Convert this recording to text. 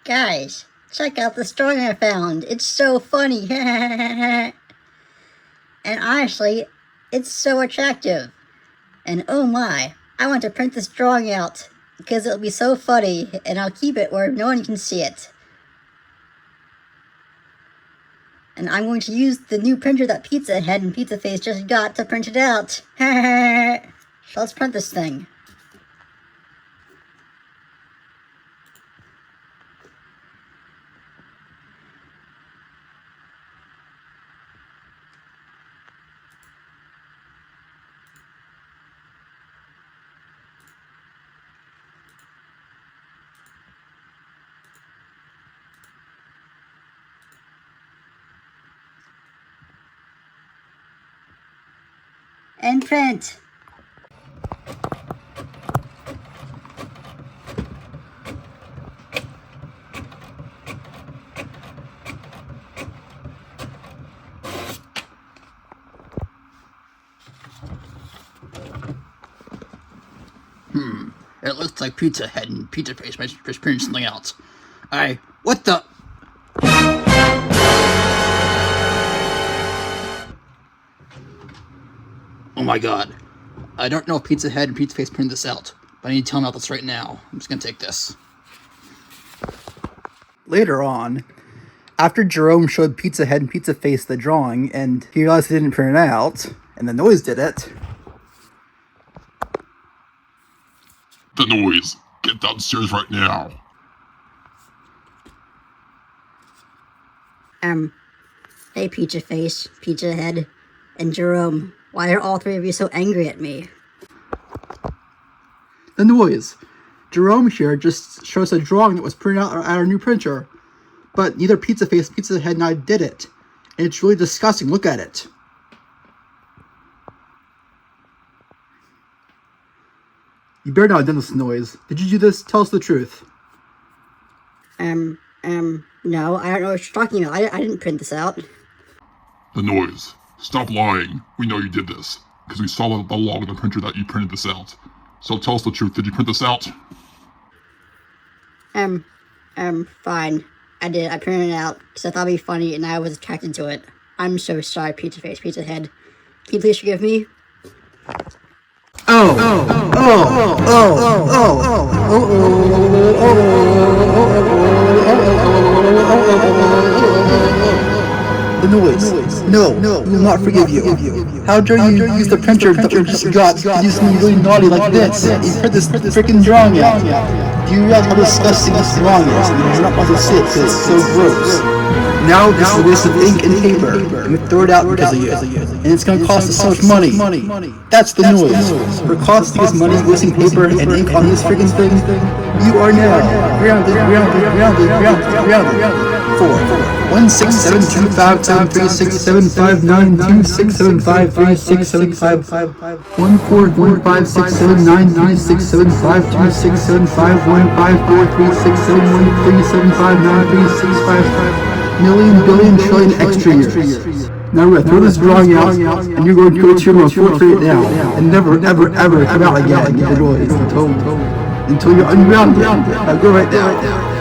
Guys, check out this drawing I found. It's so funny. And honestly, it's so attractive. And oh my, I want to print this drawing out because it'll be so funny, and I'll keep it where no one can see it. And I'm going to use the new printer that Pizza Head and Pizza Face just got to print it out. Let's print this thing. And print. It looks like Pizza Head and Pizza Face might just print something else. What the? Oh my god. I don't know if Pizza Head and Pizza Face printed this out, but I need to tell them about this right now. I'm just gonna take this. Later on, after Jerome showed Pizza Head and Pizza Face the drawing, and he realized he didn't print it out, and the noise did it. The noise. Get downstairs right now. Hey Pizza Face, Pizza Head, and Jerome. Why are all three of you so angry at me? The noise. Jerome here just shows a drawing that was printed out at our new printer, but neither Pizza Face, Pizza Head, and I did it. And it's really disgusting. Look at it. You better not have done this noise. Did you do this? Tell us the truth. No, I don't know what you're talking about. I didn't print this out. The noise. Stop lying. We know you did this, because we saw the log on the printer that you printed this out. So tell us the truth. Did you print this out? Fine. I did. I printed it out because I thought it'd be funny and I was attracted to it. I'm so sorry, Pizza Face, Pizza Head. Can you please forgive me? The noise. No, we will not forgive you. How dare you use the printer that we just got to do something really naughty like this? You print this freaking drawing out. Do you realize how disgusting this drawing is? You're not supposed to see it because it's so gross. Now this is a waste of ink and paper, and we throw it out because of you. And it's going to cost us so much money. That's the noise. For costing us money, wasting paper and ink on this freaking thing, you are now grounded. 4, 1, 6, 7, 2, 5, 7, 9, 2, 6, 7, 5, 9, 3, 6, 5, 1, 3, 6, 7, 1, 3, 6, 5, 1, 5, 4, 3, 6, 7, 1, 3, 6, 5, 1, million billion trillion extra years. Now we're gonna throw this drawing out, and you're going to go to your portrait now, and never, ever, ever come out again with the noise until you're ungrounded. Now go right now.